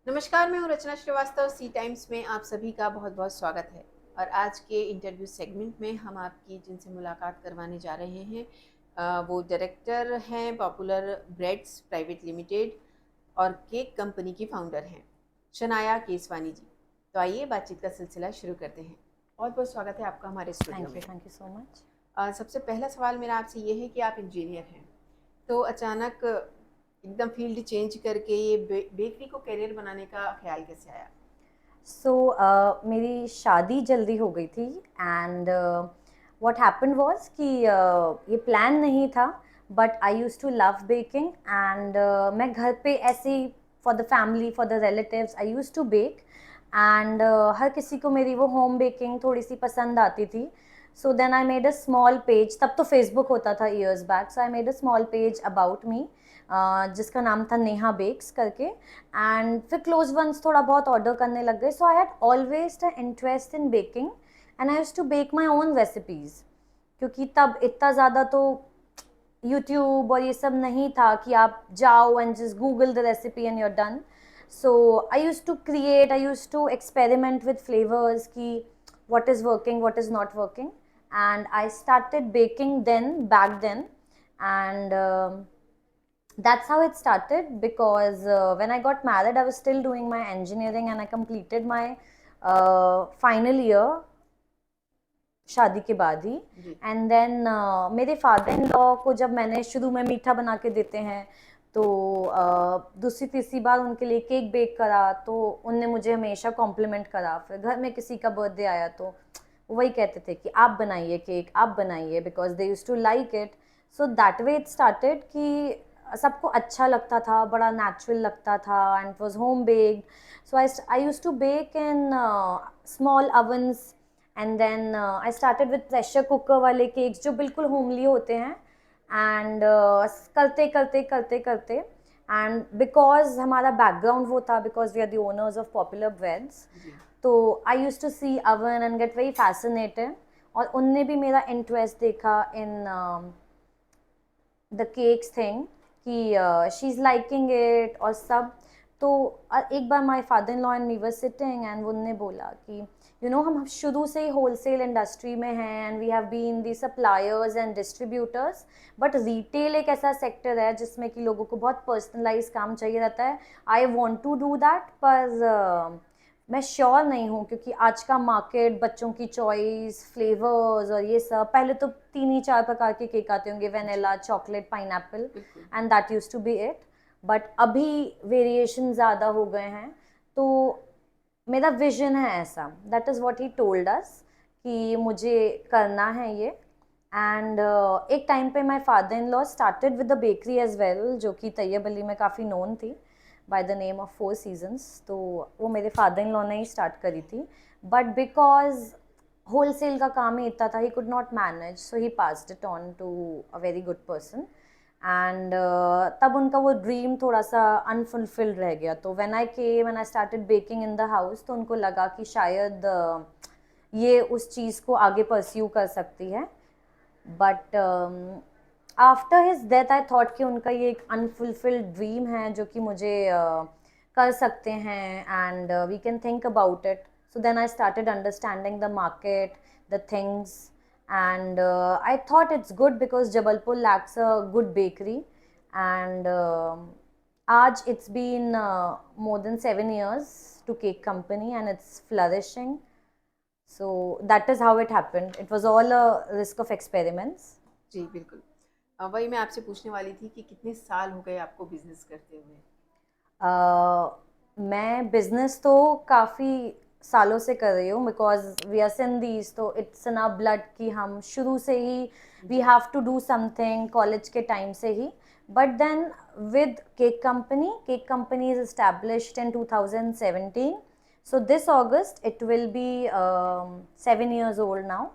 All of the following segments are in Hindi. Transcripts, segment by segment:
नमस्कार, मैं हूँ रचना श्रीवास्तव। सी टाइम्स में आप सभी का बहुत बहुत स्वागत है। और आज के इंटरव्यू सेगमेंट में हम आपकी जिनसे मुलाकात करवाने जा रहे हैं वो डायरेक्टर हैं पॉपुलर ब्रेड्स प्राइवेट लिमिटेड और केक कंपनी की फाउंडर हैं शनाया केसवानी जी। तो आइए बातचीत का सिलसिला शुरू करते हैं। बहुत बहुत स्वागत है आपका हमारे स्टूडियो में। Thank you so much. सबसे पहला सवाल मेरा आपसे ये है कि आप इंजीनियर हैं, तो अचानक एकदम फील्ड चेंज करके ये बेकरी को करियर बनाने का ख्याल कैसे आया? मेरी शादी जल्दी हो गई थी एंड व्हाट हैपेंड वाज कि ये प्लान नहीं था, but I used to love baking and मैं घर पे ऐसे for the family for the relatives I used to bake and हर किसी को मेरी वो होम बेकिंग थोड़ी सी पसंद आती थी. So then I made a small page. तब तो फेसबुक होता था years back. So I made a small page about me जिसका नाम था नेहा बेक्स करके. एंड फिर क्लोज वंस थोड़ा बहुत ऑर्डर करने लग गए. So I had always the interest in baking and I used to bake my own recipes. क्योंकि तब इतना ज़्यादा तो यूट्यूब और ये सब नहीं था कि आप जाओ and just Google the recipe and you're done. So I use to create, I use to experiment with flavours कि what is working, what is not working. And I started baking then, back then. And that's how it started because when I got married, I was still doing my engineering and I completed my final year शादी के बाद ही. जी। एंड देन मेरे फादर इन लॉ को जब मैंने शुरू में मीठा बना के देते हैं तो दूसरी तीसरी बार उनके लिए केक बेक करा तो उनने मुझे हमेशा कॉम्प्लीमेंट करा. फिर घर में किसी का बर्थडे आया तो वही कहते थे कि आप बनाइए केक, आप बनाइए, because they used to like it. So that way it started कि सबको अच्छा लगता था, बड़ा नेचुरल लगता था and it was home baked. So I use to bake in small ovens. And then I started with pressure cooker वाले केक्स जो बिल्कुल होमली होते हैं. एंड करते करते करते करते एंड बिकॉज हमारा बैकग्राउंड वो था, because we are the owners of popular breads. जी। तो I use to see oven and get very fascinated. और उनने भी मेरा इंटरेस्ट देखा इन द केक्स थिंग कि शी इज़ लाइकिंग इट और सब. तो एक बार my father in law and we were sitting and उनने बोला कि हम शुरू से ही होलसेल इंडस्ट्री में हैं and we have been the suppliers and distributors. But retail एक ऐसा सेक्टर है जिसमें कि लोगों को बहुत पर्सनलाइज काम चाहिए रहता है. I want to do that, पर मैं श्योर नहीं हूँ क्योंकि आज का मार्केट, बच्चों की चॉइस, फ्लेवर्स और ये सब, पहले तो 3 ही 4 प्रकार के केक आते होंगे, वेनिला, चॉकलेट, पाइनएप्पल, बिल्कुल। And that use to be it. But अभी वेरिएशन ज़्यादा हो गए हैं. तो मेरा विजन है ऐसा, that is what he told us कि मुझे करना है ये. एंड एक टाइम पे my father in law started with the bakery as well, जो कि तैयब अली में काफ़ी नोन थी by the name of Four Seasons. तो वो मेरे फादर इन लॉ ने ही स्टार्ट करी थी. बट बिकॉज होलसेल का काम ही इतना था, he could not manage, so he passed it on to a very good person. And तब उनका वो ड्रीम थोड़ा सा अनफुलफिल्ड रह गया. तो when I came and I started baking in the house, तो उनको लगा कि शायद ये उस चीज़ को आगे परस्यू कर सकती है. But after his death I thought कि उनका ये एक अनफुलफिल्ड ड्रीम है जो कि मुझे कर सकते हैं and we can think about it. So then I started understanding the market, the things, and I thought it's good because Jabalpur lacks a good bakery. And Aaj it's been more than 7 years to cake company and it's flourishing. So that is how it happened. It was all a risk of experiments. जी बिल्कुल। वही मैं आपसे पूछने वाली थी कि कितने साल हो गए आपको बिजनेस करते हुए? मैं बिजनेस तो काफ़ी सालों से कर रही हूँ बिकॉज वी आर सिंधीज, तो इट्स इन आवर ब्लड कि हम शुरू से ही वी जी। Have to do something college के टाइम से ही. But then with cake company is established in 2017. So this August it will be 7 years old now.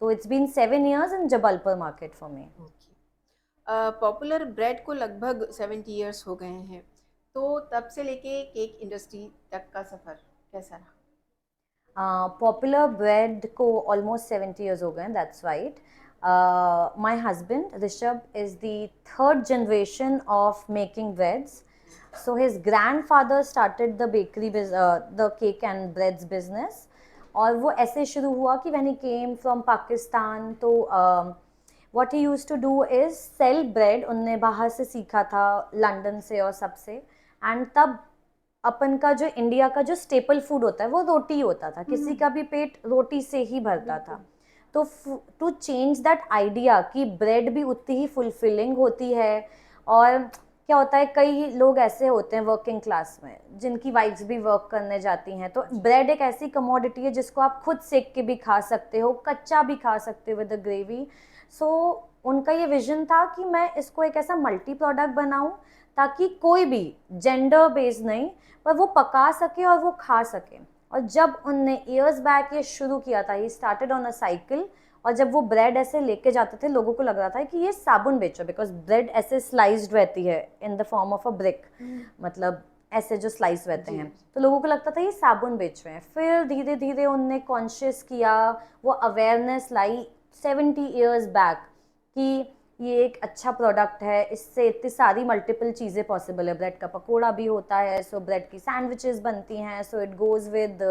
तो इट्स बीन 7 years इन Jabalpur market for me. Okay. Popular bread को लगभग 70 इयर्स हो गए हैं, तो तब से लेके केक इंडस्ट्री तक का सफ़र कैसा रहा? पॉपुलर ब्रेड को ऑलमोस्ट 70 years हो गए, that's right. My husband Rishabh is the third generation of making breads. So his grandfather started the the cake and breads business. और वो ऐसे शुरू हुआ कि when he came from Pakistan, तो what he used to do is sell bread. उनने बाहर से सीखा था, लंदन से और सबसे, एंड तब अपन का जो इंडिया का जो स्टेपल फूड होता है वो रोटी होता था, किसी का भी पेट रोटी से ही भरता था। तो टू चेंज दैट आइडिया कि ब्रेड भी उतनी ही फुलफिलिंग होती है, और क्या होता है कई लोग ऐसे होते हैं वर्किंग क्लास में जिनकी वाइफ्स भी वर्क करने जाती हैं, तो ब्रेड एक ऐसी कमोडिटी है जिसको आप खुद सेक के भी खा सकते हो, कच्चा भी खा सकते हो विद द ग्रेवी। सो उनका ये विजन था कि मैं इसको एक ऐसा मल्टी प्रोडक्ट बनाऊं ताकि कोई भी जेंडर बेस्ड नहीं, पर वो पका सके और वो खा सके। और जब उनने ईयर्स बैक ये शुरू किया था, he started on a cycle, और जब वो ब्रेड ऐसे लेके जाते थे लोगों को लग रहा था कि ये साबुन बेचो, बिकॉज ब्रेड ऐसे स्लाइस्ड रहती है in the form of a brick, मतलब ऐसे जो स्लाइस रहते हैं, तो लोगों को लगता था ये साबुन बेच रहे हैं। फिर धीरे धीरे उनने कॉन्शियस किया, वो अवेयरनेस लाई 70 ईयर्स बैक कि ये एक अच्छा प्रोडक्ट है, इससे इतनी सारी मल्टीपल चीज़ें पॉसिबल है। ब्रेड का पकोड़ा भी होता है, सो ब्रेड की सैंडविचेस बनती हैं, so it goes with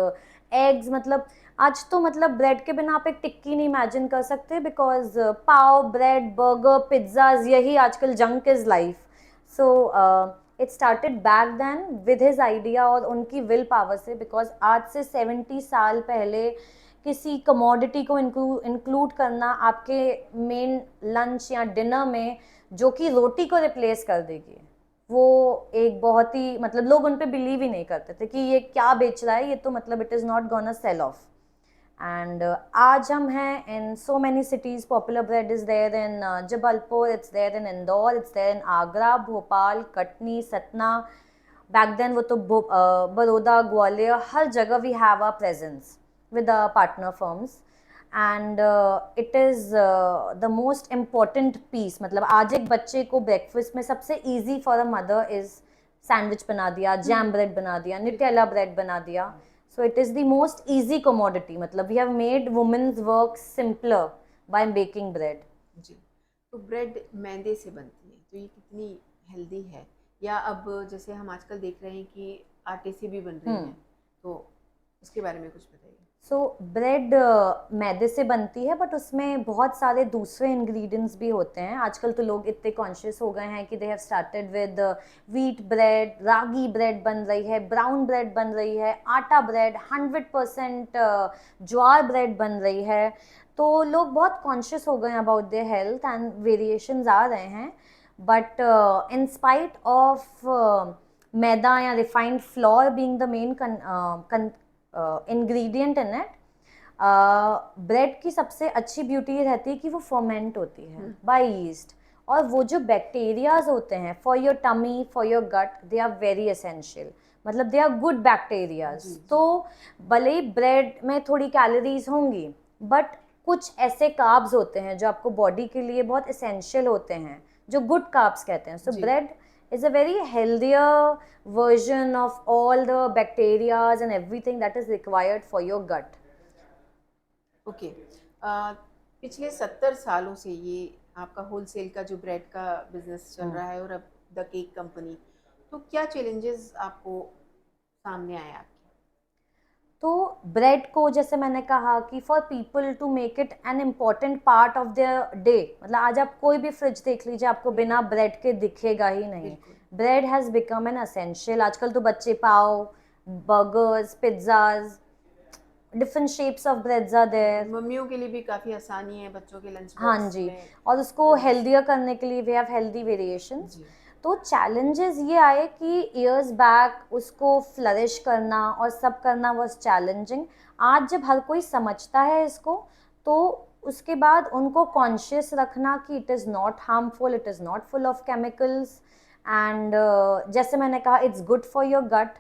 eggs. मतलब आज तो मतलब ब्रेड के बिना आप एक टिक्की नहीं इमेजिन कर सकते, because pav, bread, burger, pizzas, यही आजकल junk is life. So it started back then with his idea और उनकी विल पावर से, बिकॉज आज से 70 साल पहले किसी कमोडिटी को इंक्लूड करना आपके मेन लंच या डिनर में, जो कि रोटी को रिप्लेस कर देगी, वो एक बहुत ही मतलब लोग उन पे बिलीव ही नहीं करते थे कि ये क्या बेच रहा है, ये तो मतलब it is not gonna sell off. And आज हम हैं in so many cities. Popular bread is there in Jabalpur, it's there in Indore, it's there in Agra, Bhopal, Katni, Satna. Back then वो तो बड़ौदा, ग्वालियर, हर जगह we have a presence with our partner firms, and it is the most important piece। मतलब आज एक बच्चे को ब्रेकफास्ट में सबसे easy for a mother is sandwich बना दिया, जैम ब्रेड बना दिया, न्यूटेला ब्रेड बना दिया। So it is the most easy commodity, मतलब we have made women's work simpler by baking bread. जी, तो ब्रेड मैदे से बनती है, तो ये कितनी हेल्दी है? या अब जैसे हम आजकल देख रहे हैं कि आटे से भी बन रही है, तो इसके बारे में कुछ बताइए। सो ब्रेड मैदे से बनती है, बट उसमें बहुत सारे दूसरे इंग्रेडिएंट्स भी होते हैं। आजकल तो लोग इतने कॉन्शियस हो गए हैं कि they have started with wheat bread, ragi bread बन रही है, ब्राउन ब्रेड बन रही है, आटा ब्रेड, 100% ज्वार ब्रेड बन रही है। तो लोग बहुत कॉन्शियस हो गए हैं about their health, and variations आ रहे हैं। But in spite of maida या refined flour being the main ingredient in it, bread की सबसे अच्छी ब्यूटी ये रहती है कि वो फर्मेंट होती है बाय यीस्ट, और वो जो बैक्टीरियाज होते हैं for your tummy, for your gut, they are very essential, मतलब दे आर गुड बैक्टीरियाज। तो भले ही ब्रेड में थोड़ी कैलोरीज होंगी, बट कुछ ऐसे कार्ब्स होते हैं जो आपको बॉडी के लिए बहुत एसेंशियल होते हैं, जो गुड कार्ब्स कहते हैं। सो bread is a very healthier version of all the bacteria and everything that is required for your gut. Okay, पिछले 70 सालों से ये आपका होलसेल का जो ब्रेड का बिजनेस चल रहा है, और अब द केक कंपनी, तो क्या चैलेंजेस आपको सामने आए आपके? तो ब्रेड को जैसे मैंने कहा कि for people to make it an important part of their day, मतलब आज आप कोई भी फ्रिज देख लीजिए, आपको बिना ब्रेड के दिखेगा ही नहीं। Bread has become an essential. आजकल तो बच्चे पाव, burgers, pizzas, different shapes of breads are there. मम्मियों के लिए भी काफ़ी आसानी है बच्चों के लंच हाँ बॉक्स जी, में। और उसको हेल्दियर करने के लिए वी हैव हेल्दी वेरिएशंस। तो चैलेंजेस ये आए कि इयर्स बैक उसको फ्लरिश करना और सब करना वाज चैलेंजिंग। आज जब हर कोई समझता है इसको, तो उसके बाद उनको कॉन्शियस रखना कि it is not harmful, it is not full of chemicals, and जैसे मैंने कहा it's good for your gut.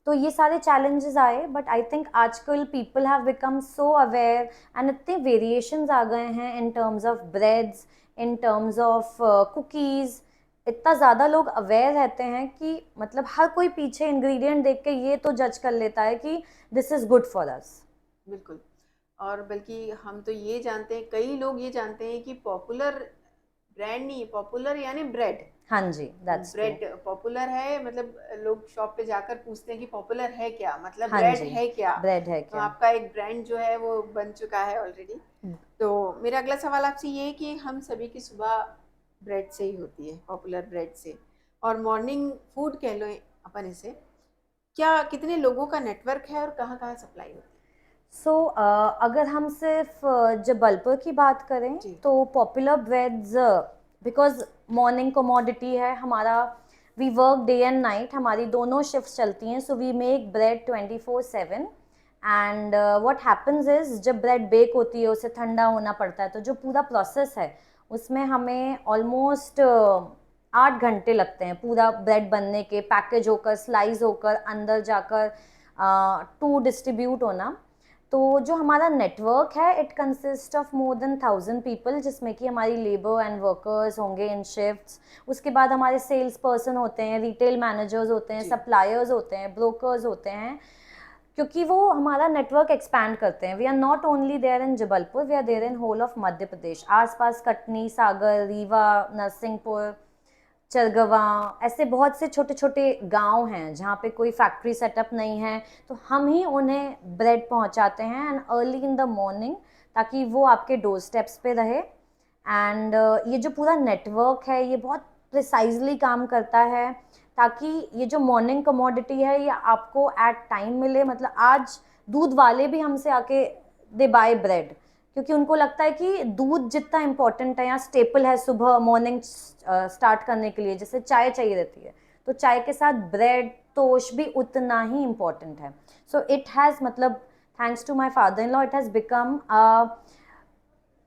तो ये सारे चैलेंजेस आए, बट आई थिंक आजकल people have become so aware, and इतने वेरिएशंस आ गए हैं in terms of breads, in terms of cookies. इतना ज़्यादा लोग अवेयर रहते हैं कि मतलब हर कोई पीछे इंग्रेडिएंट देख के ये तो जज कर लेता है कि this is good for us. बिल्कुल, और बल्कि हम तो ये जानते हैं, कई लोग ये जानते हैं कि पॉपुलर ब्रांड नहीं, पॉपुलर यानी ब्रेड। हाँ जी, दैट्स ट्रू। ब्रेड पॉपुलर है, मतलब लोग शॉप पे जाकर पूछते हैं कि पॉपुलर है क्या, मतलब हाँ ब्रेड जी, है क्या। ब्रेड है तो क्या। आपका एक ब्रांड जो है वो बन चुका है ऑलरेडी। तो मेरा अगला सवाल आपसे ये है कि हम सभी की सुबह ब्रेड से ही होती है, पॉपुलर ब्रेड से, और मॉर्निंग फूड कह लो अपन इसे। क्या कितने लोगों का नेटवर्क है और कहाँ कहाँ सप्लाई होती सो अगर हम सिर्फ जबलपुर की बात करें है जी। तो popular breads, because morning commodity है हमारा, we work day and night, हमारी दोनों शिफ्ट चलती हैं, so we make bread 24/7। And what happens is, जब ब्रेड बेक होती है उसे ठंडा होना पड़ता है, तो जो पूरा प्रोसेस है उसमें हमें ऑलमोस्ट 8 घंटे लगते हैं पूरा ब्रेड बनने के, पैकेज होकर, स्लाइस होकर, अंदर जाकर टू डिस्ट्रीब्यूट होना। तो जो हमारा नेटवर्क है it consist of more than 1,000 people, जिसमें कि हमारी लेबर एंड वर्कर्स होंगे इन शिफ्ट्स। उसके बाद हमारे सेल्स पर्सन होते हैं, रिटेल मैनेजर्स होते हैं, जी। सप्लायर्स होते हैं, ब्रोकर्स होते हैं, क्योंकि वो हमारा नेटवर्क एक्सपैंड करते हैं। We are not only there in Jabalpur, we are there in whole of Madhya Pradesh, आसपास कटनी, सागर, रीवा, नरसिंहपुर, चरगवा, ऐसे बहुत से छोटे छोटे गांव हैं जहाँ पे कोई फैक्ट्री सेटअप नहीं है, तो हम ही उन्हें ब्रेड पहुँचाते हैं and early in the morning, ताकि वो आपके डोर स्टेप्स पे रहे। एंड ये जो पूरा नेटवर्क है ये बहुत प्रिसाइजली काम करता है, ताकि ये जो मॉर्निंग कमोडिटी है ये आपको एट टाइम मिले। मतलब आज दूध वाले भी हमसे आके दे बाय ब्रेड, क्योंकि उनको लगता है कि दूध जितना इम्पोर्टेंट है, यहाँ स्टेपल है सुबह मॉर्निंग स्टार्ट करने के लिए, जैसे चाय चाहिए रहती है, तो चाय के साथ ब्रेड टोस्ट भी उतना ही इम्पोर्टेंट है। सो इट हैज़, मतलब thanks to my father in law, it has become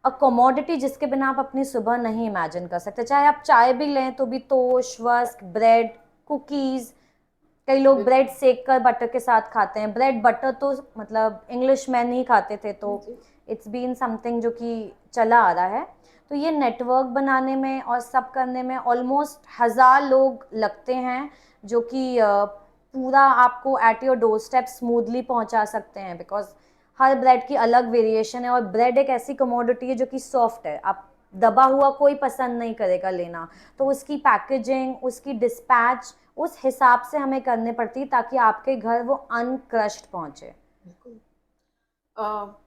a commodity जिसके बिना आप अपनी सुबह नहीं इमेजिन कर सकते। चाहे आप चाय भी लें तो भी टोस्ट, वस्क, ब्रेड, कुकीज़, कई लोग ब्रेड बिल्कुल। सेक कर बटर के साथ खाते हैं। ब्रेड बटर तो मतलब इंग्लिश मैन ही खाते थे, तो जी। इट्स बीन समथिंग जो कि चला आ रहा है। तो ये नेटवर्क बनाने में और सब करने में ऑलमोस्ट 1,000 लोग लगते हैं, जो कि पूरा आपको at your door step smoothly पहुंचा सकते हैं, बिकॉज हर ब्रेड की अलग वेरिएशन है, और ब्रेड एक ऐसी कमोडिटी है जो कि सॉफ्ट है, आप दबा हुआ कोई पसंद नहीं करेगा लेना, तो उसकी पैकेजिंग, उसकी डिस्पैच उस हिसाब से हमें करनी पड़ती है ताकि आपके घर वो अनक्रश्ड पहुंचे। बिल्कुल।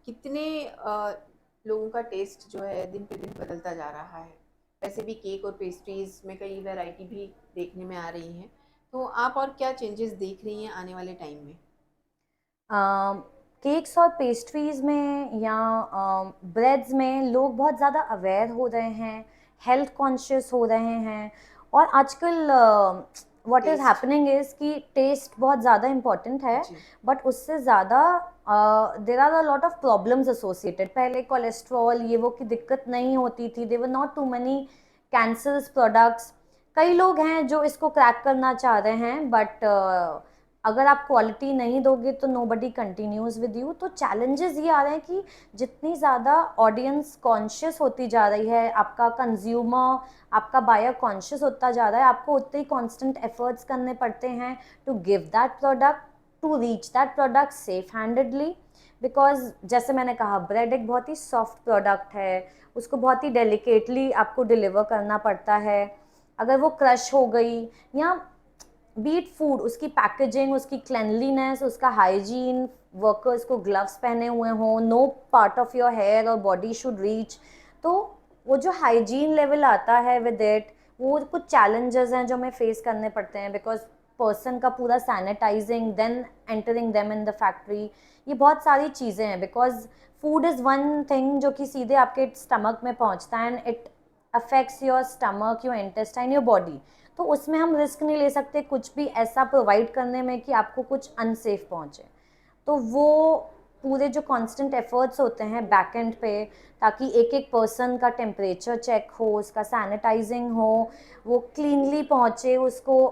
कितने लोगों का टेस्ट जो है दिन पे दिन बदलता जा रहा है। वैसे भी केक और पेस्ट्रीज में कई वैरायटी भी देखने में आ रही हैं, तो आप और क्या चेंजेस देख रही हैं आने वाले टाइम में? केक्स और पेस्ट्रीज़ में या ब्रेड्स में लोग बहुत ज़्यादा अवेयर हो रहे हैं, हेल्थ कॉन्शियस हो रहे हैं, और आजकल what is taste. Happening is कि टेस्ट बहुत ज़्यादा इम्पॉर्टेंट है, जी। बट उससे ज़्यादा there are a lot of problems associated. पहले कोलेस्ट्रॉल ये वो की दिक्कत नहीं होती थी, there not too many cancers products. कई लोग हैं जो इसको क्रैक करना चाह रहे हैं, बट अगर आप क्वालिटी नहीं दोगे तो नोबडी कंटिन्यूज विद यू। तो चैलेंजेस ये आ रहे हैं कि जितनी ज़्यादा ऑडियंस कॉन्शियस होती जा रही है, आपका कंज्यूमर, आपका बायर कॉन्शियस होता जा रहा है, आपको उतने ही कॉन्स्टेंट एफर्ट्स करने पड़ते हैं to give that product, to reach that product safe handedly. Because जैसे मैंने कहा, ब्रेड एक बहुत ही सॉफ्ट प्रोडक्ट है, उसको बहुत ही डेलिकेटली आपको डिलीवर करना पड़ता है। अगर वो क्रश हो गई, या बीट फूड, उसकी पैकेजिंग, उसकी क्लेनलीनेस, उसका हाइजीन, वर्कर्स को ग्लव्स पहने हुए हों, no part of your hair और बॉडी शुड रीच, तो वो जो हाइजीन लेवल आता है विद इट, वो कुछ चैलेंजेस हैं जो हमें फेस करने पड़ते हैं, बिकॉज पर्सन का पूरा sanitising, then entering them in the factory, ये बहुत सारी चीज़ें हैं। Because food is one thing जो कि सीधे आपके स्टमक में पहुंचता है, and it affects your stomach, your intestine, your body. तो उसमें हम रिस्क नहीं ले सकते कुछ भी ऐसा प्रोवाइड करने में कि आपको कुछ अनसेफ पहुंचे। तो वो पूरे जो कांस्टेंट एफर्ट्स होते हैं बैक एंड पे, ताकि एक एक पर्सन का टेम्परेचर चेक हो, उसका सैनिटाइजिंग हो, वो क्लीनली पहुंचे, उसको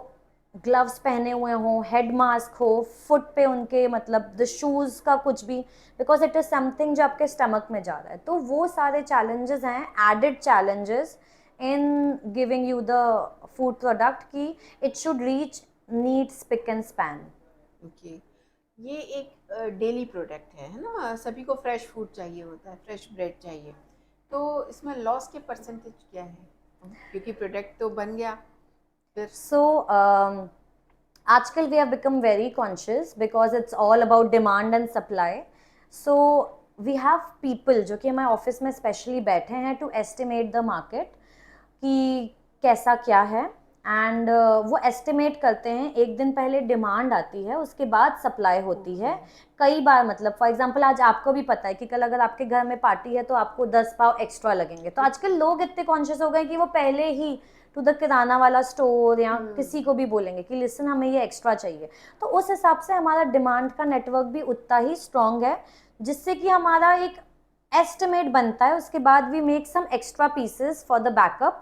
ग्लव्स पहने हुए हों, हेड मास्क हो, फुट पे उनके, मतलब द शूज़ का कुछ भी, बिकॉज इट इज़ समथिंग जो आपके स्टमक में जा रहा है। तो वो सारे चैलेंजेस हैं, added challenges in giving you the food product, कि it should reach need spick and span. Okay. ये एक डेली प्रोडक्ट है ना, सभी को फ्रेश फूड चाहिए होता है, फ्रेश ब्रेड चाहिए। तो इसमें लॉस के परसेंटेज क्या है क्योंकि प्रोडक्ट तो बन गया फिर। So आजकल we have become very conscious because it's all about demand and supply. So we have people जो कि हमारे ऑफिस में स्पेशली बैठे हैं to estimate the market कि कैसा क्या है, एंड वो एस्टिमेट करते हैं। एक दिन पहले डिमांड आती है, उसके बाद सप्लाई होती है। कई बार मतलब फॉर एग्जांपल आज आपको भी पता है कि कल अगर आपके घर में पार्टी है तो आपको 10 पाव एक्स्ट्रा लगेंगे। तो आजकल लोग इतने कॉन्शियस हो गए कि वो पहले ही टू द किराना वाला स्टोर या किसी को भी बोलेंगे कि लिसन हमें ये एक्स्ट्रा चाहिए। तो उस हिसाब से हमारा डिमांड का नेटवर्क भी उतना ही स्ट्रांग है, जिससे कि हमारा एक एस्टिमेट बनता है। उसके बाद we make some extra pieces for the backup,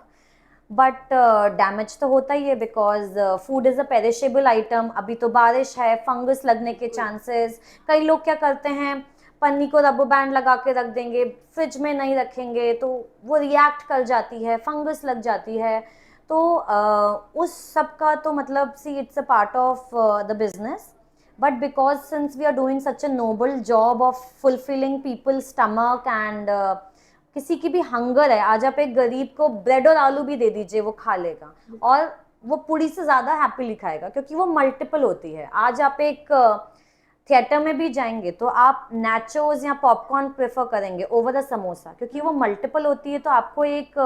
but damage तो होता ही है because food is a perishable item. अभी तो बारिश है, फंगस लगने के चांसेस। कई लोग क्या करते हैं, पन्नी को रबर बैंड लगा के रख देंगे, फ्रिज में नहीं रखेंगे तो वो रिएक्ट कर जाती है, फंगस लग जाती है। तो उस सब का तो मतलब see it's a part of the business, but because since we are doing such a noble job of fulfilling people's stomach and किसी की भी हंगर है, आज आप एक गरीब को ब्रेड और आलू भी दे दीजिए वो खा लेगा, और वो पूरी से ज़्यादा हैप्पीली खाएगा क्योंकि वो मल्टीपल होती है। आज आप एक थिएटर में भी जाएंगे तो आप नैचोज या पॉपकॉर्न प्रेफर करेंगे ओवर द समोसा, क्योंकि वो मल्टीपल होती है। तो आपको एक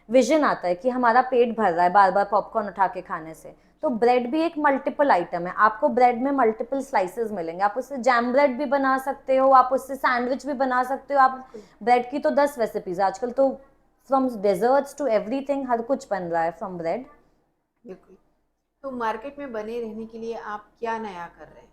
विजन आता है कि हमारा पेट भर रहा है बार बार पॉपकॉर्न उठा के खाने से। तो ब्रेड भी एक मल्टीपल आइटम है, आपको ब्रेड में मल्टीपल स्लाइसेस मिलेंगे। आप उससे जैम ब्रेड भी बना सकते हो, आप उससे सैंडविच भी बना सकते हो। आप ब्रेड की तो 10 रेसिपीज आजकल तो, फ्रॉम डेजर्ट्स टू एवरीथिंग, हर कुछ बन रहा है फ्रॉम ब्रेड। बिल्कुल। तो मार्केट में बने रहने के लिए आप क्या नया कर रहे हैं?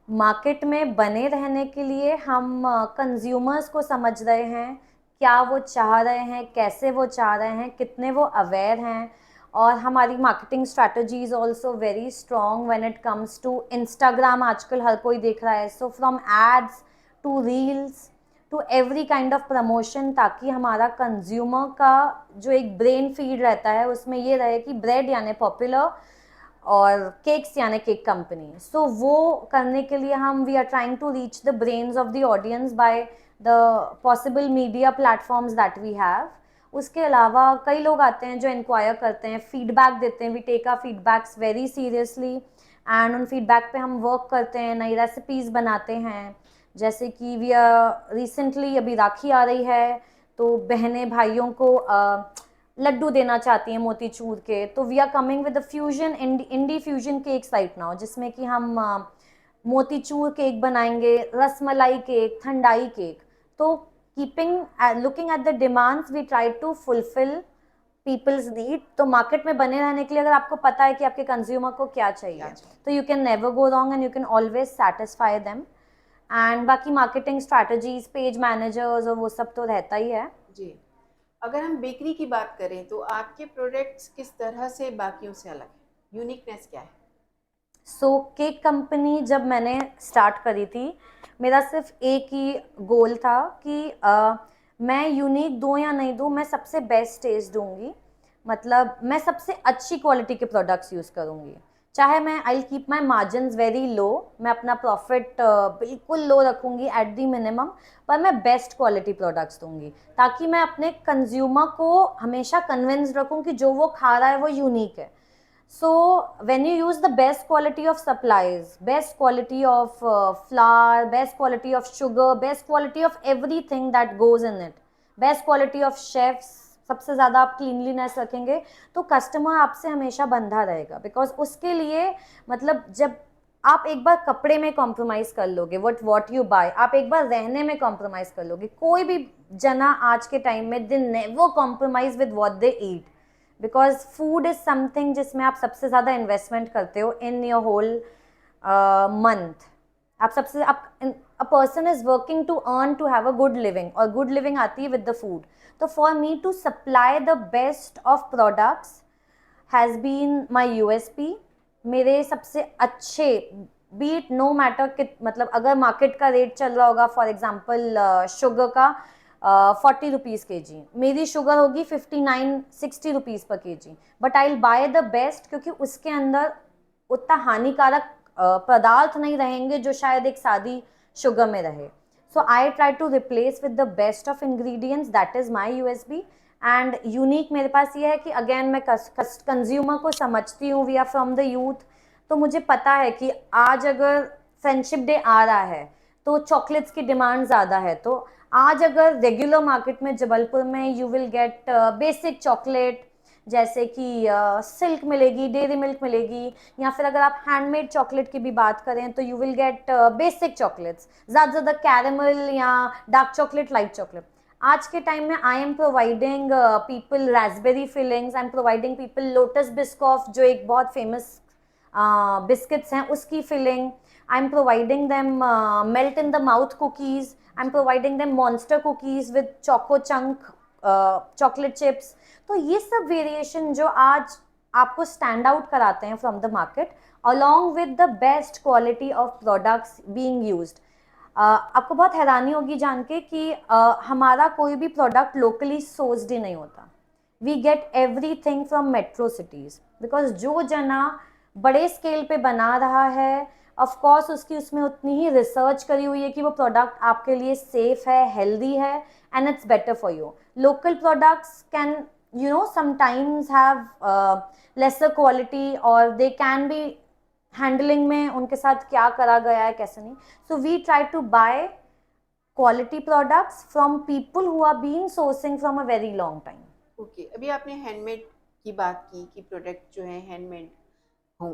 मार्केट में बने रहने के लिए हम कंज्यूमर्स को समझ रहे हैं, क्या वो चाह रहे हैं, कैसे वो चाह रहे हैं, कितने वो अवेयर हैं। और हमारी marketing strategy is also very strong when it comes to Instagram. आजकल हर कोई देख रहा है, so from ads to reels to every kind of promotion, ताकि हमारा कंज्यूमर का जो एक ब्रेन फीड रहता है उसमें ये रहे कि ब्रेड यानी पॉपुलर और केक्स यानी केक कंपनी। सो वो करने के लिए हम we are trying to reach the brains of the audience by the possible media platforms that we have. उसके अलावा कई लोग आते हैं जो इंक्वायर करते हैं, फीडबैक देते हैं। We take our feedbacks very seriously and उन फीडबैक पे हम वर्क करते हैं, नई रेसिपीज़ बनाते हैं। जैसे कि वी आर रिसेंटली, अभी राखी आ रही है तो बहनें भाइयों को लड्डू देना चाहती हैं मोतीचूर के, तो we are coming with fusion indie fusion cakes right now, जिसमें कि हम मोतीचूर केक बनाएंगे, रसमलाई केक, ठंडाई केक। तो keeping looking at the demands we try to fulfil people's need. तो मार्केट में बने रहने के लिए अगर आपको पता है कि आपके कंज्यूमर को क्या चाहिए, तो you can never go wrong and you can always satisfy them. And बाकी मार्केटिंग स्ट्रैटेजीज, पेज मैनेजर्स और वो सब तो रहता ही है जी। अगर हम बेकरी की बात करें तो आपके प्रोडक्ट्स किस तरह से बाकियों से अलग है? यूनिकनेस क्या है? सो केक कंपनी जब मैंने स्टार्ट करी थी, मेरा सिर्फ एक ही गोल था कि मैं यूनिक दूँ या नहीं दूँ, मैं सबसे बेस्ट टेस्ट दूंगी। मतलब मैं सबसे अच्छी क्वालिटी के प्रोडक्ट्स यूज़ करूँगी, चाहे मैं I keep my margins very low, मैं अपना प्रॉफिट बिल्कुल लो रखूँगी एट दी मिनिमम, पर मैं बेस्ट क्वालिटी प्रोडक्ट्स दूंगी ताकि मैं अपने कंज्यूमर को हमेशा कन्विंस रखूँ कि जो वो खा रहा है वो यूनिक है। So when you use the best quality of supplies, best quality of flour, best quality of sugar, best quality of everything that goes in it, best quality of chefs, सबसे ज़्यादा आप क्लीनलीनेस रखेंगे तो कस्टमर आपसे हमेशा बंधा रहेगा। बिकॉज उसके लिए मतलब जब आप एक बार कपड़े में कॉम्प्रोमाइज़ कर लोगे, वॉट यू बाय, आप एक बार रहने में कॉम्प्रोमाइज़ कर लोगे। कोई भी जना आज के टाइम में they never compromise with what they eat, because food is something जिसमें आप सबसे ज़्यादा इन्वेस्टमेंट करते हो इन योर होल मंथ। आप सबसे a person is working to earn to have a good living, और गुड लिविंग आती है विद द फूड। तो for me to supply the best of products has been my USP। मेरे सबसे अच्छे बीट नो मैटर कि मतलब अगर मार्केट का रेट चल रहा होगा, फॉर एग्जाम्पल शुगर का 40 रुपीज़ के जी, मेरी शुगर होगी 59-60 rupees per K G, but I will buy the best, क्योंकि उसके अंदर उतना हानिकारक पदार्थ नहीं रहेंगे जो शायद एक सादी शुगर में रहे। So I try to replace with the best of ingredients, that is my USP and unique मेरे पास ये है कि अगेन मैं कंज्यूमर को समझती हूँ, we are from the youth, तो मुझे पता है कि आज अगर फ्रेंडशिप डे आ रहा है तो चॉकलेट्स की डिमांड ज़्यादा है, तो आज अगर रेगुलर मार्केट में जबलपुर में you will get basic chocolate, जैसे कि सिल्क मिलेगी, डेयरी मिल्क मिलेगी, या फिर अगर आप हैंडमेड चॉकलेट की भी बात करें तो you will get basic chocolates, ज़्यादा ज़्यादा कैरेमल या डार्क चॉकलेट, लाइट चॉकलेट। आज के टाइम में I am providing people raspberry fillings, I am providing people Lotus Biscoff जो एक बहुत फेमस बिस्किट्स हैं उसकी filling, I am providing them melt in the mouth cookies, I am providing them monster cookies with choco chunk chocolate chips. तो ये सब वेरिएशन जो आज आपको स्टैंड आउट कराते हैं from the market along with the best quality of products being used. आपको बहुत हैरानी होगी जान के कि हमारा कोई भी प्रोडक्ट लोकली सोर्स्ड ही नहीं होता, we get everything from metro cities, because जो जना बड़े स्केल पे बना रहा है ऑफ कोर्स उसकी उसमें उतनी ही रिसर्च करी हुई है कि वो प्रोडक्ट आपके लिए सेफ है, हेल्दी है, and it's better for you. Local products can you know sometimes have lesser quality or they can be handling में उनके साथ क्या करा गया है कैसे नहीं, so we try to buy quality products from people who are being sourcing from a very long time. Okay, अभी आपने हैंडमेड की बात की कि प्रोडक्ट जो है हैंडमेड हों,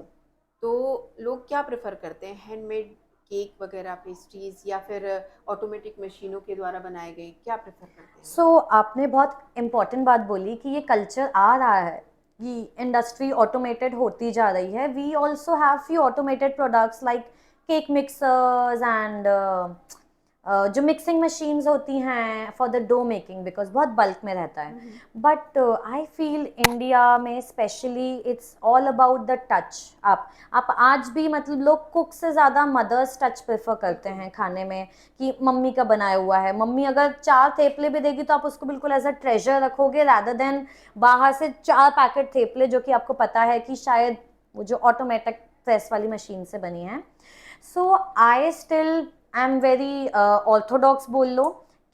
तो लोग क्या प्रेफर करते हैं, हैंडमेड केक वगैरह, पेस्ट्रीज, या फिर ऑटोमेटिक मशीनों के द्वारा बनाए गए, क्या प्रेफर करते हैं? सो आपने बहुत इम्पॉर्टेंट बात बोली कि ये कल्चर आ रहा है कि इंडस्ट्री ऑटोमेटेड होती जा रही है। We also have few automated products like cake mixers and जो मिक्सिंग मशीन्स होती हैं for the dough making, because बहुत बल्क में रहता है। बट आई फील इंडिया में specially it's all about the touch. आप आज भी मतलब लोग कुक से ज़्यादा मदर्स टच प्रेफर करते हैं खाने में, कि मम्मी का बनाया हुआ है, मम्मी अगर 4 थेपले भी देगी तो आप उसको बिल्कुल एज अ ट्रेजर रखोगे रैदर देन बाहर से 4 पैकेट थेपले जो कि आपको पता है कि शायद वो जो ऑटोमेटिक प्रेस वाली मशीन से बनी है। So I still I am very orthodox बोल लो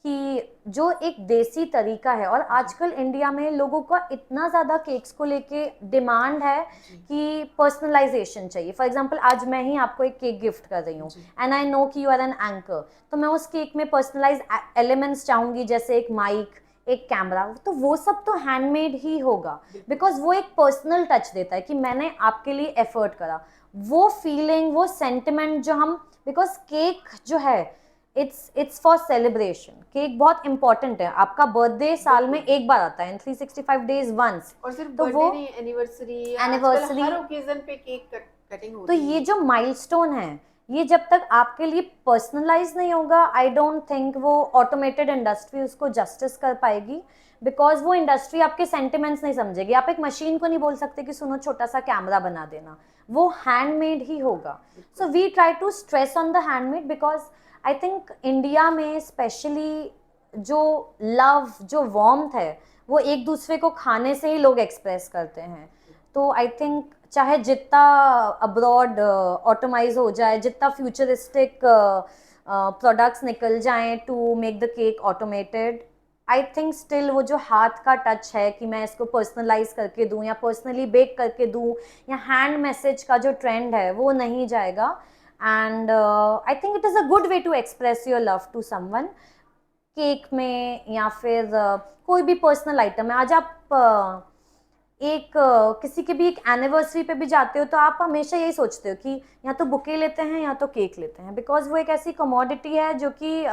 कि जो एक देसी तरीका है, और आजकल इंडिया में लोगों का इतना ज़्यादा केक्स को लेके डिमांड है कि पर्सनलाइजेशन चाहिए। फॉर एग्जांपल आज मैं ही आपको एक केक गिफ्ट कर रही हूँ एंड आई नो कि यू आर एन एंकर, तो मैं उस केक में पर्सनलाइज एलिमेंट्स चाहूँगी, जैसे एक माइक, एक कैमरा, तो वो सब तो हैंडमेड ही होगा, बिकॉज वो एक पर्सनल टच देता है कि मैंने आपके लिए एफर्ट करा। वो फीलिंग, वो सेंटिमेंट जो हम, बिकॉज केक जो है इट्स फॉर सेलिब्रेशन, केक बहुत इंपॉर्टेंट है। आपका बर्थडे साल में एक बार आता है, इन 365 डेज वंस, और सिर्फ तो वो बर्थडे, एनिवर्सरी, हर ओकेजन पे केक कटिंग तो होती है। ये जो माइलस्टोन है, ये जब तक आपके लिए पर्सनलाइज नहीं होगा, आई डोंट थिंक वो ऑटोमेटेड इंडस्ट्री उसको जस्टिस कर पाएगी, बिकॉज वो इंडस्ट्री आपके सेंटिमेंट्स नहीं समझेगी। आप एक मशीन को नहीं बोल सकते कि सुनो छोटा सा कैमरा बना देना, वो हैंडमेड ही होगा। So we try to stress on the handmade, because I think India में स्पेशली जो लव, जो वार्मथ है, वो एक दूसरे को खाने से ही लोग एक्सप्रेस करते हैं। तो आई थिंक चाहे जितना अब्रॉड ऑटोमाइज हो जाए, जितना फ्यूचरिस्टिक प्रोडक्ट्स निकल जाएं to make the cake automated, I think still वो जो हाथ का टच है कि मैं इसको पर्सनलाइज करके दूं या पर्सनली बेक करके दूं, या हैंड मैसेज का जो ट्रेंड है वो नहीं जाएगा। And I think it is a good way to express your love to someone, cake में या फिर कोई भी पर्सनल आइटम है। आज आप किसी के भी एक एनिवर्सरी पे भी जाते हो तो आप हमेशा यही सोचते हो कि या तो बुके लेते हैं या तो केक लेते हैं, बिकॉज वो एक ऐसी कमोडिटी है जो कि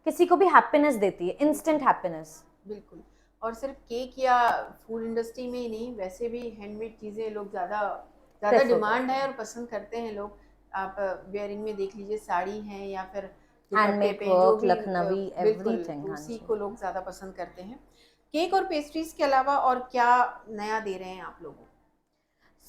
किसी को भी हैप्पीनेस देती है, इंस्टेंट हैप्पीनेस। बिल्कुल। और सिर्फ केक या फूड इंडस्ट्री में ही नहीं, वैसे भी हैंडमेड चीज़ें लोग ज़्यादा डिमांड है और पसंद करते हैं लोग। आप वेयरिंग में देख लीजिए, साड़ी हैं या फिर दुपट्टे पे जो भी, लखनवी, बिल्कुल, एवरीथिंग, तो हाँ उसी जी। को लोग ज़्यादा पसंद करते हैं। केक और पेस्ट्रीज के अलावा और क्या नया दे रहे हैं आप लोगों को?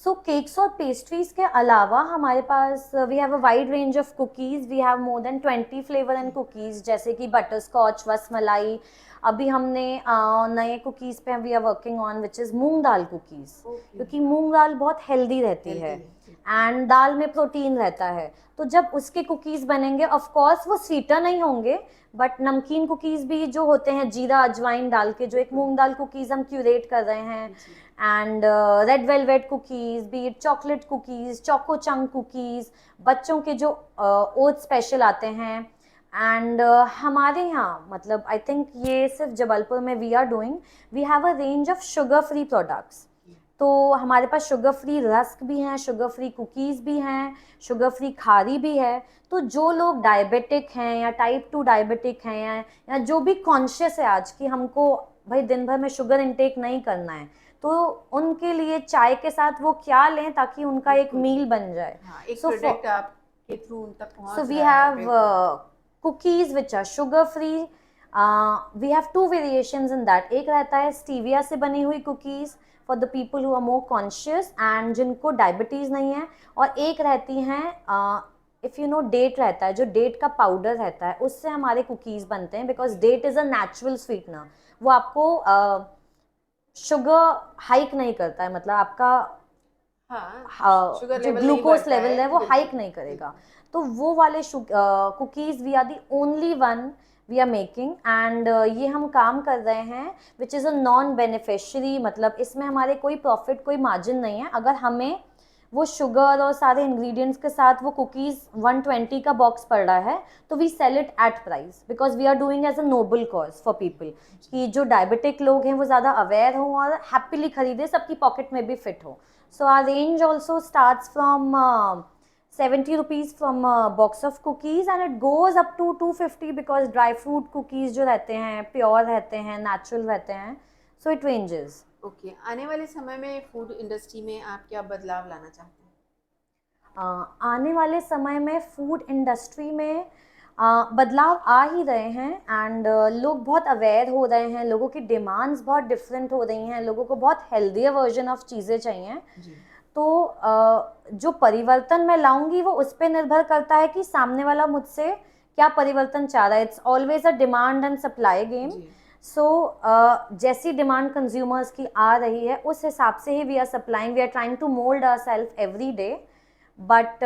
सो केक्स और पेस्ट्रीज के अलावा हमारे पास we have a wide range of cookies, we have more than 20 flavour and cookies, जैसे कि बटर स्कॉच, रसमलाई, अभी हमने नए कुकीज़ पे we are working on which is moong dal cookies, क्योंकि मूंग दाल बहुत हेल्दी रहती है एंड दाल में प्रोटीन रहता है। तो जब उसके कुकीज़ बनेंगे, ऑफ कोर्स वो स्वीटर नहीं होंगे, बट नमकीन कुकीज़ भी जो होते हैं जीरा अजवाइन डाल के, जो एक मूंग दाल कुकीज़ हम क्यूरेट कर रहे हैं, and red velvet cookies, beet chocolate cookies, choco chunk cookies, बच्चों के जो ओट स्पेशल आते हैं, एंड हमारे यहाँ मतलब आई थिंक ये सिर्फ जबलपुर में we are doing, we have a range of sugar free products. तो हमारे पास शुगर फ्री रस्क भी हैं, शुगर फ्री कुकीज़ भी हैं, शुगर फ्री खारी भी है। तो जो लोग डायबिटिक हैं या टाइप 2 डायबिटिक हैं या जो भी कॉन्शियस है आज कि हमको भाई दिन भर में शुगर इनटेक नहीं करना है, तो उनके लिए चाय के साथ वो क्या लें ताकि उनका एक मील बन जाए। हाँ, एक So प्रोडक्ट आपके थ्रू उन तक पहुंच So we रहा है, have बिल्कुल। cookies which are sugar free. We have two variations in that. एक रहता है स्टीविया से बनी हुई cookies for the people who are more conscious and जिनको डायबिटीज़ नहीं है, और एक रहती हैं इफ़ यू नो डेट रहता है, जो डेट का पाउडर रहता है उससे हमारे कुकीज़ बनते हैं, because that is a natural sweetener. वो आपको शुगर हाइक नहीं करता है, मतलब आपका हाँ, शुगर जो लेवल नहीं ग्लूकोज बढ़ता लेवल है वो बिल्कुल, हाइक नहीं करेगा। तो वो वाले cookies we are the only one we are making, and ये हम काम कर रहे हैं which is a non beneficiary, मतलब इसमें हमारे कोई प्रॉफिट कोई मार्जिन नहीं है। अगर हमें वो शुगर और सारे इंग्रेडिएंट्स के साथ वो कुकीज़ 120 का बॉक्स पड़ रहा है, तो we sell it at price, because we are doing as a noble cause for people, कि जो डायबिटिक लोग हैं वो ज़्यादा अवेयर हों और हैप्पीली खरीदे, सबकी पॉकेट में भी फिट हो। So our range also starts from 70 rupees from a box of cookies and it goes up to 250 because dry fruit cookies जो रहते हैं pure रहते हैं, natural रहते हैं, so it ranges. ओके, आने वाले समय में फूड इंडस्ट्री में आप क्या बदलाव लाना चाहते हैं? आने वाले समय में फूड इंडस्ट्री में बदलाव आ ही रहे हैं, एंड लोग बहुत अवेयर हो रहे हैं, लोगों की डिमांड्स बहुत डिफरेंट हो रही हैं, लोगों को बहुत हेल्दियर वर्जन ऑफ चीज़ें चाहिए। जी, तो जो परिवर्तन मैं लाऊंगी वो उस पर निर्भर करता है कि सामने वाला मुझसे क्या परिवर्तन चाह रहा है। It's always a demand and supply game. जी, सो जैसी डिमांड कंज्यूमर्स की आ रही है उस हिसाब से ही we are supplying, we are trying to mould our self every day. But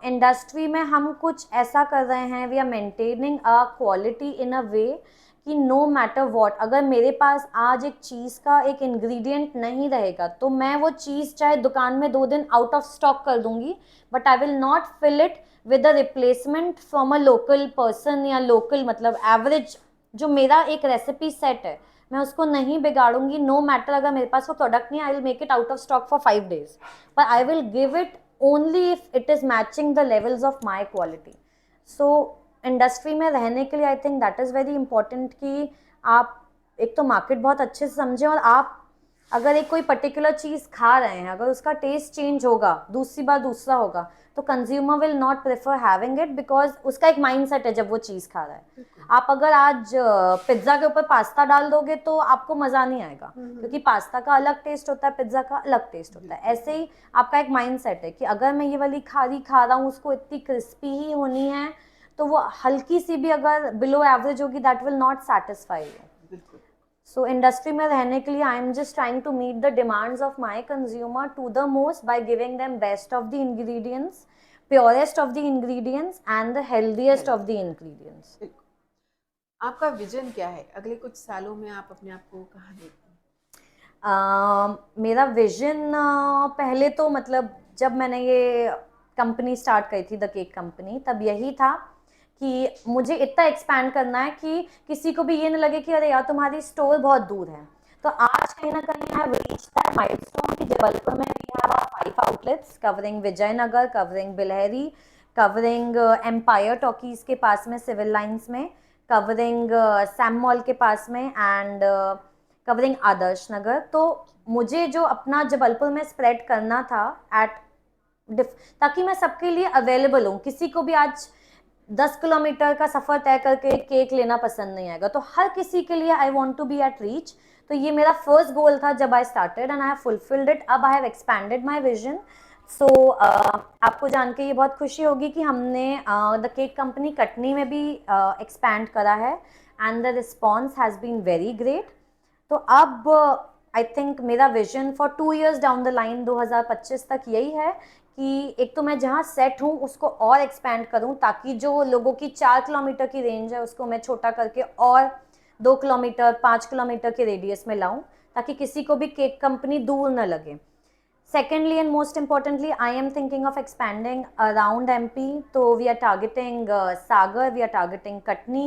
industry में हम कुछ ऐसा कर रहे हैं, we are maintaining a quality in a way कि नो मैटर वॉट, अगर मेरे पास आज एक चीज़ का एक इंग्रेडिएंट नहीं रहेगा तो मैं वो चीज़ चाहे दुकान में 2 दिन आउट ऑफ स्टॉक कर दूंगी, but I will not fill it with a replacement from a local person, या लोकल मतलब एवरेज जो मेरा एक रेसिपी सेट है मैं उसको नहीं बिगाड़ूंगी। नो मैटर अगर मेरे पास वो प्रोडक्ट नहीं, I will make it out of stock for 5 days, but I will give it only if it is matching the levels of my quality. So industry में रहने के लिए I think that is very important कि आप एक तो मार्केट बहुत अच्छे से समझें, और आप अगर एक कोई पर्टिकुलर चीज़ खा रहे हैं, अगर उसका टेस्ट चेंज होगा, दूसरी बार दूसरा होगा, तो consumer will not prefer having it, because उसका एक माइंडसेट है जब वो चीज़ खा रहा है। आप अगर आज पिज्ज़ा के ऊपर पास्ता डाल दोगे तो आपको मज़ा नहीं आएगा, क्योंकि पास्ता का अलग टेस्ट होता है, पिज्ज़ा का अलग टेस्ट होता है। ऐसे ही आपका एक माइंडसेट है कि अगर मैं ये वाली खारी खा रहा हूँ उसको इतनी क्रिस्पी ही होनी है, तो वो हल्की सी भी अगर बिलो एवरेज होगी that will not satisfy you. So industry में रहने के लिए I am just trying to meet the demands of my consumer to the most by giving them best of the ingredients, purest of the ingredients and the healthiest of the ingredients. आपका विजन क्या है? अगले कुछ सालों में आप अपने आप को कहाँ देखते हैं? मेरा विजन पहले तो मतलब जब मैंने ये कंपनी स्टार्ट करी थी द केक कंपनी, तब यही था कि मुझे इतना एक्सपैंड करना है कि किसी को भी ये ना लगे कि अरे यार तुम्हारी स्टोर बहुत दूर है। तो आज कहीं ना कहीं I have reached that milestone कि जबलपुर में we have 5 outlets covering Vijaynagar, covering Bilhari, covering empire talkies के पास में सिविल लाइंस में, कवरिंग सैम मॉल के पास में, एंड कवरिंग आदर्श नगर। तो मुझे जो अपना जबलपुर में स्प्रेड करना था ताकि मैं सबके लिए अवेलेबल हूँ। किसी को भी आज 10 किलोमीटर का सफ़र तय करके केक लेना पसंद नहीं आएगा, तो हर किसी के लिए I want to be at reach. तो ये मेरा फर्स्ट गोल था जब I started, and I have fulfilled it. अब I have expanded my vision. So आपको जान के ये बहुत खुशी होगी कि हमने द केक कंपनी कटनी में भी एक्सपैंड करा है, and the response has been very great. तो अब आई थिंक मेरा vision for 2 years down the line 2025 तक यही है कि एक तो मैं जहाँ सेट हूँ उसको और एक्सपैंड करूँ, ताकि जो लोगों की 4 किलोमीटर की रेंज है उसको मैं छोटा करके और 2 किलोमीटर 5 किलोमीटर के रेडियस में लाऊं, ताकि किसी को भी केक कंपनी दूर न लगे. Secondly and most importantly, I am thinking of expanding around MP. तो we are targeting Sagar, we are targeting Katni,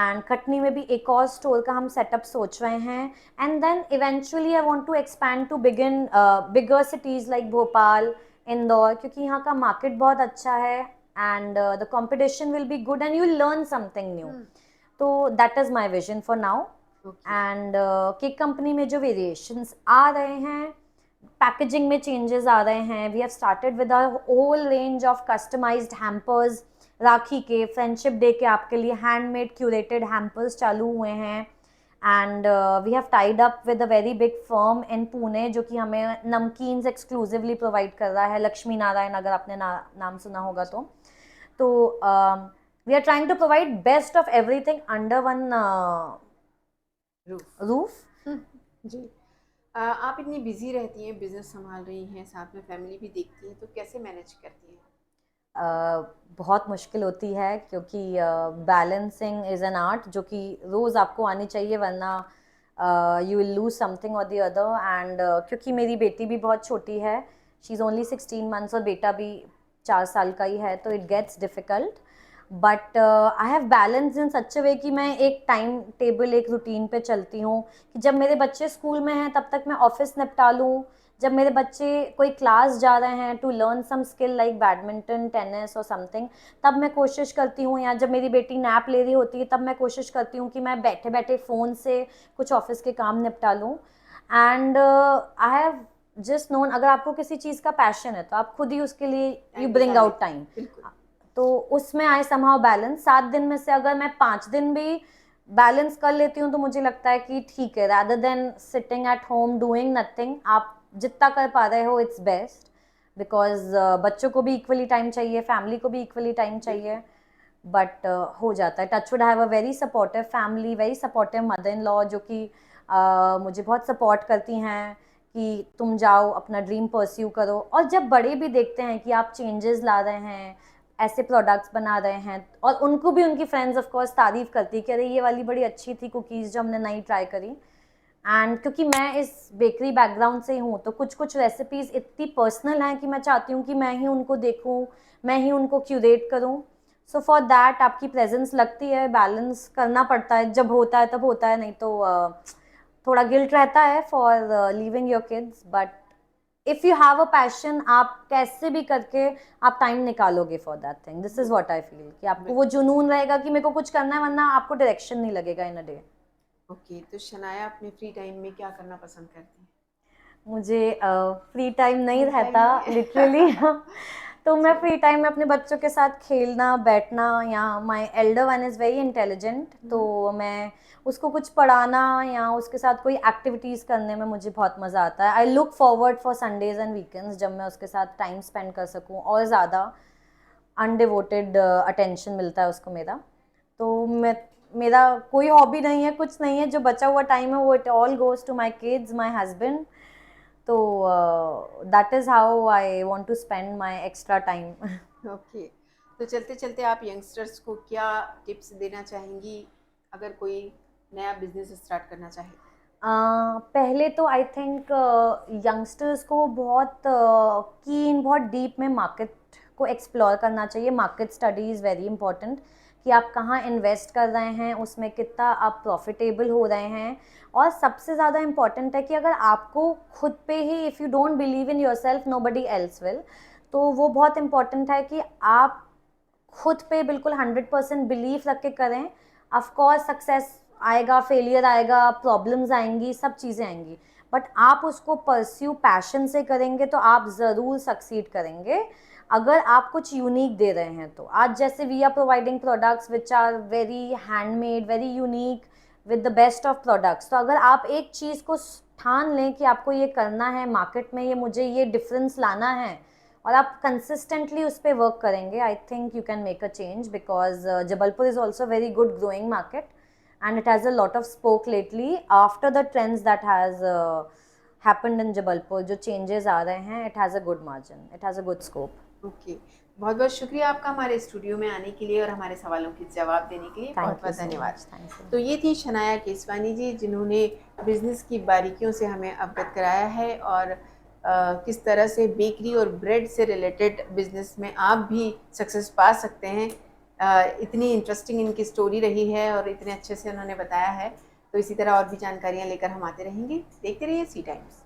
and Katni में भी एक और स्टोर का हम सेटअप सोच रहे हैं. And then eventually I want to expand to bigger cities like Bhopal, Indore, क्योंकि यहाँ का मार्केट बहुत अच्छा है and the competition will be good and you will learn something new. तो that is my vision for now. And cake company में जो वेरिएशंस आ रहे हैं, पैकेजिंग में चेंजेस आ रहे हैं. We have started with a whole range of customised hampers. Rakhi के, फ्रेंडशिप डे के आपके लिए हैंडमेड क्यूरेटेड हैम्पर्स चालू हुए हैं. And we have tied up with a very big firm in Pune जो कि हमें नमकीन्स एक्सक्लूसिवली प्रोवाइड कर रहा है, लक्ष्मी नारायण, अगर आपने नाम सुना होगा तो we are trying to provide best of everything under one roof. जी. आप इतनी बिजी रहती हैं, बिजनेस संभाल रही हैं, साथ में फैमिली भी देखती हैं, तो कैसे मैनेज करती हैं? बहुत मुश्किल होती है, क्योंकि बैलेंसिंग इज़ एन आर्ट जो कि रोज़ आपको आनी चाहिए, वरना यू विल लूज समथिंग और द अदर. एंड क्योंकि मेरी बेटी भी बहुत छोटी है, शी इज़ ओनली 16 months और बेटा भी 4 साल का ही है, तो it gets difficult. But I have balance in such a way कि मैं एक टाइम टेबल, एक रूटीन पे चलती हूँ कि जब मेरे बच्चे स्कूल में हैं तब तक मैं ऑफिस निपटा लूँ. जब मेरे बच्चे कोई क्लास जा रहे हैं to learn some skill like badminton, tennis और समथिंग, तब मैं कोशिश करती हूँ, या जब मेरी बेटी नैप ले रही होती है तब मैं कोशिश करती हूँ कि मैं बैठे बैठे फ़ोन से कुछ ऑफिस के काम निपटा लूँ. And I have just known, अगर आपको किसी चीज़ का पैशन है तो आप खुद ही उसके लिए यू ब्रिंग आउट टाइम. तो उसमें आई समहाउ बैलेंस. 7 दिन में से अगर मैं 5 दिन भी बैलेंस कर लेती हूँ तो मुझे लगता है कि ठीक है, rather than sitting at home doing nothing. आप जितना कर पा रहे हो इट्स बेस्ट, बिकॉज बच्चों को भी इक्वली टाइम चाहिए, फैमिली को भी इक्वली टाइम चाहिए. बट हो जाता है. Touchwood have a very supportive family, very supportive mother in law जो कि मुझे बहुत सपोर्ट करती हैं कि तुम जाओ अपना ड्रीम परस्यू करो. और जब बड़े भी देखते हैं कि आप चेंजेस ला रहे हैं, ऐसे प्रोडक्ट्स बना रहे हैं, और उनको भी उनकी फ्रेंड्स ऑफ कोर्स तारीफ करती कि अरे ये वाली बड़ी अच्छी थी कुकीज़ जो हमने नई ट्राई करी. एंड क्योंकि मैं इस बेकरी बैकग्राउंड से हूँ तो कुछ कुछ रेसिपीज़ इतनी पर्सनल हैं कि मैं चाहती हूँ कि मैं ही उनको देखूँ, मैं ही उनको क्यूरेट करूँ. सो फॉर दैट आपकी प्रेजेंस लगती है, बैलेंस करना पड़ता है. जब होता है तब होता है, नहीं तो थोड़ा गिल्ट रहता है for leaving your kids. But if you have a passion, आप कैसे भी करके आप टाइम निकालोगे for that thing. This is what I feel कि आपको वो जुनून रहेगा कि मेरे को कुछ करना है, वरना आपको डायरेक्शन नहीं लगेगा इन अ डे. ओके. तो शनाया अपने फ्री टाइम में क्या करना पसंद करती हैं? मुझे फ्री टाइम नहीं Free time रहता नहीं है? लिटरली. तो मैं जी. फ्री टाइम में अपने बच्चों के साथ खेलना, बैठना, या my elder one is very intelligent, तो मैं उसको कुछ पढ़ाना या उसके साथ कोई एक्टिविटीज़ करने में मुझे बहुत मज़ा आता है. I look forward for Sundays and weekends जब मैं उसके साथ टाइम स्पेंड कर सकूँ और ज़्यादा अनडिवोटेड अटेंशन मिलता है उसको मेरा. तो मेरा कोई हॉबी नहीं है, कुछ नहीं है. जो बचा हुआ टाइम है वो it all goes to my kids, my husband. तो that is how I want to spend my extra time. Okay. तो चलते चलते आप यंगस्टर्स को क्या टिप्स देना चाहेंगी, अगर कोई नया बिजनेस स्टार्ट करना चाहे? पहले तो आई थिंक यंगस्टर्स को बहुत कीन, बहुत डीप में मार्केट को एक्सप्लोर करना चाहिए. Market study is very important कि आप कहाँ इन्वेस्ट कर रहे हैं, उसमें कितना आप प्रॉफिटेबल हो रहे हैं. और सबसे ज़्यादा इम्पॉर्टेंट है कि अगर आपको खुद पे ही, if you don't believe in yourself nobody else will, तो वो बहुत इम्पॉर्टेंट है कि आप खुद पे बिल्कुल 100% बिलीफ रख के करें. ऑफकोर्स सक्सेस आएगा, फेलियर आएगा, प्रॉब्लम्स आएंगी, सब चीज़ें आएंगी, बट आप उसको परस्यू पैशन से करेंगे तो आप ज़रूर सक्सीड करेंगे, अगर आप कुछ यूनिक दे रहे हैं तो. आज जैसे we are providing products which are very handmade, very unique, with the best of products. तो अगर आप एक चीज़ को ठान लें कि आपको ये करना है मार्केट में, ये मुझे ये डिफरेंस लाना है, और आप कंसिस्टेंटली उस पर वर्क करेंगे, I think you can make a change. Because Jabalpur is also very good growing market. and it has a lot of spoke lately after the trends that has happened in Jabalpur. जो changes आ रहे हैं, it has a good margin, it has a good scope. Okay, बहुत बहुत शुक्रिया आपका हमारे स्टूडियो में आने के लिए और हमारे सवालों के जवाब देने के लिए। बहुत Thank you बहुत so धन्यवाद। much. Thank you. तो ये थी शनाया केसवानी जी, जिन्होंने बिजनेस की बारीकियों से हमें अवगत कराया है और किस तरह से बेकरी और ब्रेड से रिलेटेड बिजनेस में आप भी सक्सेस पा सकते हैं। इतनी इंटरेस्टिंग इनकी स्टोरी रही है और इतने अच्छे से उन्होंने बताया है। तो इसी तरह और भी जानकारियाँ लेकर हम आते रहेंगे। देखते रहिए सी टाइम्स।